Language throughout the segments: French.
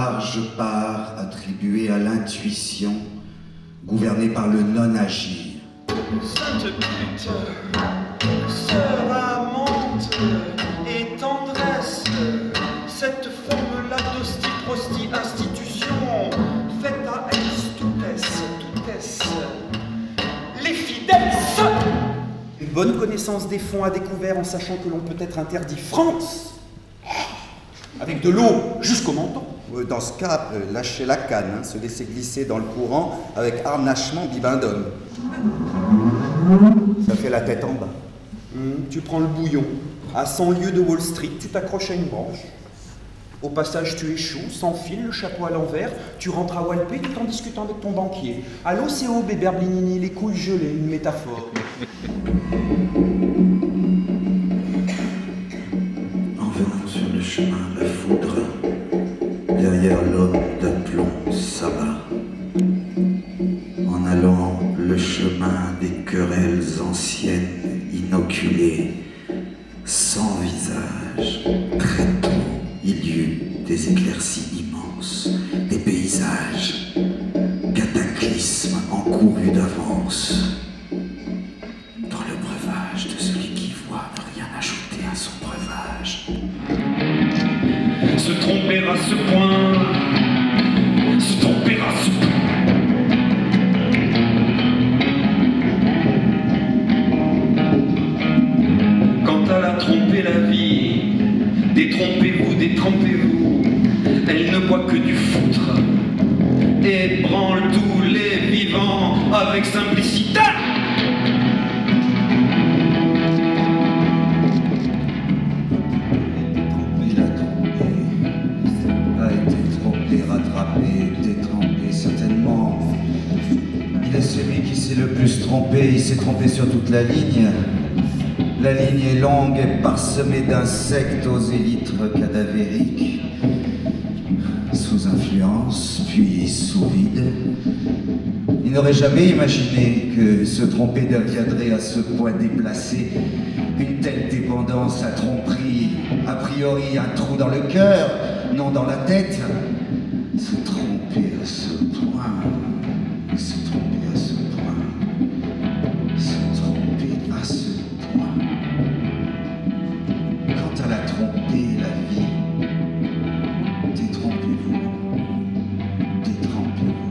large part attribuée à l'intuition, gouvernée par le non-agir. Sainte pute, sœur amante et tendresse, cette forme-là d'hostie-prosti institution, faite à ex toutesse, les fidèles. Une bonne connaissance des fonds à découvert en sachant que l'on peut être interdit France, avec de l'eau jusqu'au menton. Dans ce cas, lâcher la canne, se laisser glisser dans le courant avec harnachement bibendum. Ça fait la tête en bas. Tu prends le bouillon, à 100 lieues de Wall Street, tu t'accroches à une branche. Au passage, tu échoues, sans fil, le chapeau à l'envers, tu rentres à Walpé tout en discutant avec ton banquier. À l'Océo, Béberblinini, les couilles gelées, une métaphore. En venant sur le chemin, la foudre, derrière l'homme d'aplomb s'abat. En allant le chemin des querelles anciennes, inoculées, sans visage, très tôt, il y eut des éclaircies immenses, des paysages, cataclysmes encourus d'avance. Dans le breuvage de celui qui voit ne rien ajouter à son breuvage. Se tromper à ce point, se tromper à ce point. Quant à la tromper la vie, détrompez-vous, elle ne boit que du foutre, et branle tous les vivants avec simplicité. Il a été trompé, rattrapé, détrempé, certainement. Il est celui qui s'est le plus trompé, il s'est trompé sur toute la ligne. La ligne est longue et parsemée d'insectes aux élytres cadavériques. Sous influence, puis sous vide. Il n'aurait jamais imaginé que se tromper deviendrait à ce point déplacé. Une telle dépendance à tromperie, a priori un trou dans le cœur, non dans la tête. Se tromper à ce point, se tromper à ce point, se tromper à ce point. Quant à la tromper, la vie, détrompez-vous, détrempez-vous.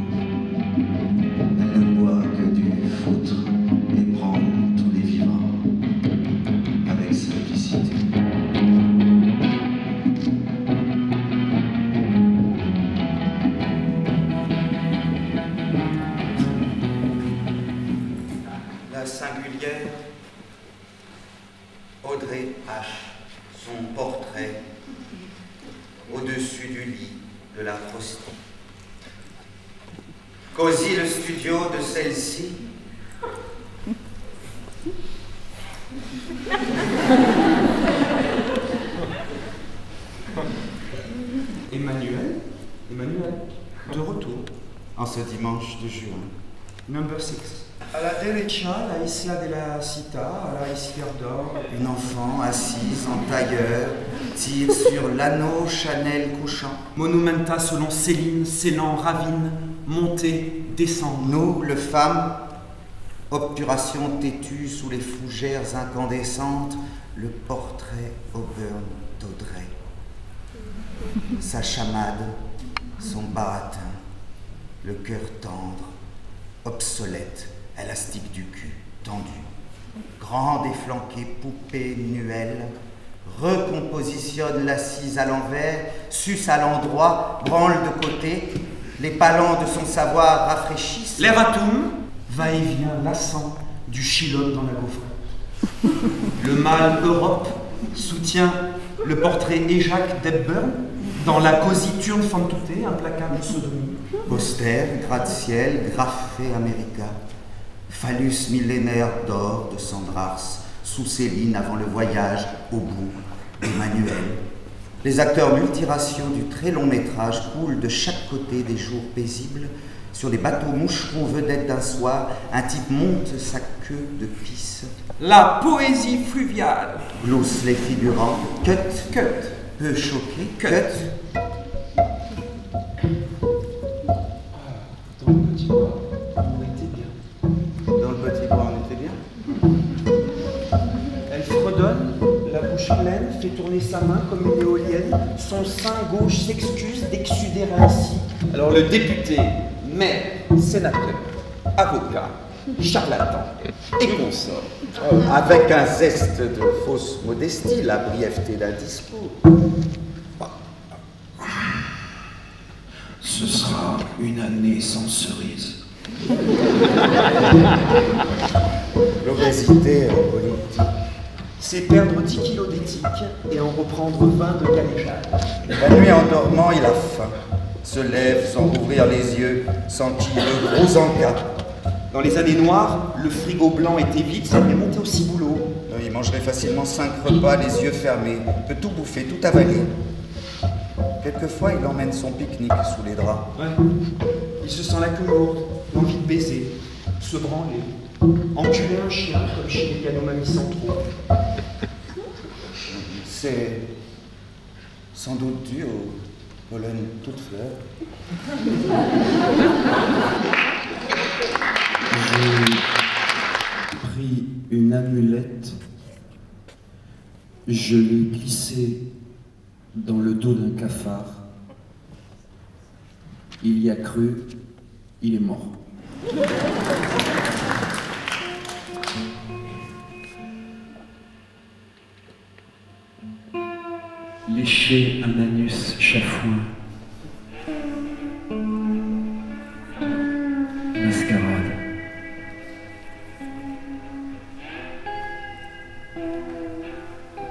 Elle ne boit que du foutre et branle tous les vivants avec simplicité. La singulière Audrey H. Son portrait au-dessus du lit de la prostituée. Cosy le studio de celle-ci. Emmanuel, de retour. En ce dimanche de juin. Number 6. À la derecha, la Isla de la Cita, à la Izquierda. Une enfant assise en tailleur tire sur l'anneau Chanel couchant. Monumenta selon Céline, Célan, Ravine, montée, descendre. Nous, le femme, obturation têtue sous les fougères incandescentes, le portrait Auburn d'Audrey. Sa chamade, son baratin, le cœur tendre, obsolète, élastique du cul, tendu. Grande et flanquée poupée nuelle, recompositionne l'assise à l'envers, suce à l'endroit, branle de côté, les palans de son savoir rafraîchissent. L'erratum, va-et-vient lassant du chilone dans la gaufrette. Le mâle Europe soutient le portrait Éjac d'Hepburn dans la cositurne fantouté, implacable sodomie. Austère, gratte-ciel, graffé America, phallus millénaire d'or de Sandrars, sous Céline avant le voyage, au bout, Emmanuel. Les acteurs multiraciaux du très long métrage coulent de chaque côté des jours paisibles. Sur les bateaux moucherons vedettes d'un soir, un type monte sa queue de pisse. La poésie fluviale. Glousse les figurants, cut, peu choqué, cut. fait tourner sa main comme une éolienne. Son sein gauche s'excuse d'exsuder ainsi. Alors le député, maire, sénateur, avocat, charlatan et consort, Avec un zeste de fausse modestie, la brièveté d'un discours. Ce sera une année sans cerise. L'obésité en politique. c'est perdre 10 kilos d'éthique et en reprendre 20 de galéjade. La nuit en dormant, il a faim. Se lève sans rouvrir les yeux, sentit le gros encas. Dans les années noires, le frigo blanc était vide, ça lui montait au ciboulot. Il mangerait facilement 5 repas, les yeux fermés, peut tout bouffer, tout avaler. Quelquefois, il emmène son pique-nique sous les draps. Ouais. Il se sent la queue lourde, l'envie de baiser, se branler, enculer un chien comme chez les Yanomami centraux. C'est sans doute dû au pollen toute fleur. J'ai pris une amulette, je l'ai glissée dans le dos d'un cafard. Il y a cru, il est mort. Lécher un anus chafouin. Mascarade.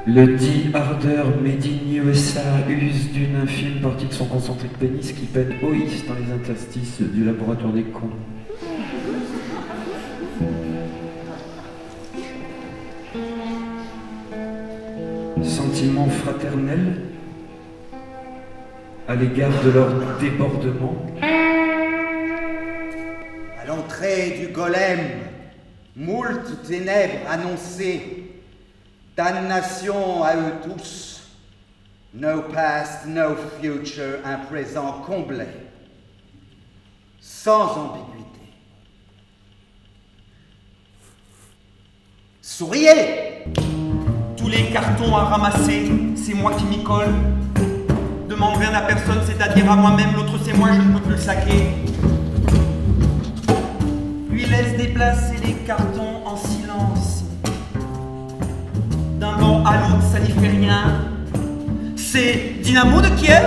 Le dit ardeur made in USA use d'une infime partie de son concentré de pénis qui peine OIS dans les interstices du laboratoire des cons. Sentiment fraternel à l'égard de leur débordement. À l'entrée du golem, moult ténèbres annoncées, damnation à eux tous, no past, no future, un présent comblé, sans ambiguïté. Souriez! Tous les cartons à ramasser, c'est moi qui m'y colle. Demande rien à personne, c'est-à-dire à moi-même, l'autre c'est moi, je ne peux plus le saquer. Lui laisse déplacer les cartons en silence. D'un banc à l'autre, ça n'y fait rien. C'est Dynamo de Kiev.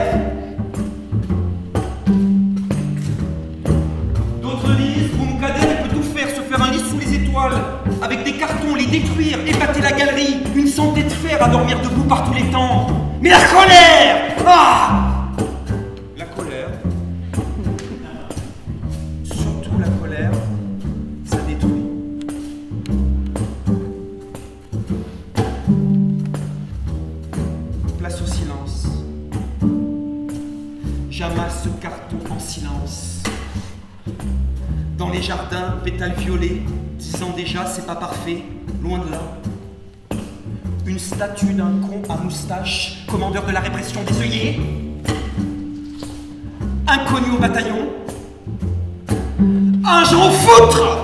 D'autres disent, Boumkader peut tout faire, se faire un lit sous les étoiles, avec des cartons, les détruire, épater la galerie, une santé de fer à dormir debout par tous les temps. Mais la colère! Ah! La colère, surtout la colère, ça détruit. Place au silence. J'amasse ce carton en silence. Dans les jardins, pétales violets, disant déjà c'est pas parfait, loin de là. Une statue d'un con à moustache, commandeur de la répression des œillets. Inconnu au bataillon. Un j'en foutre!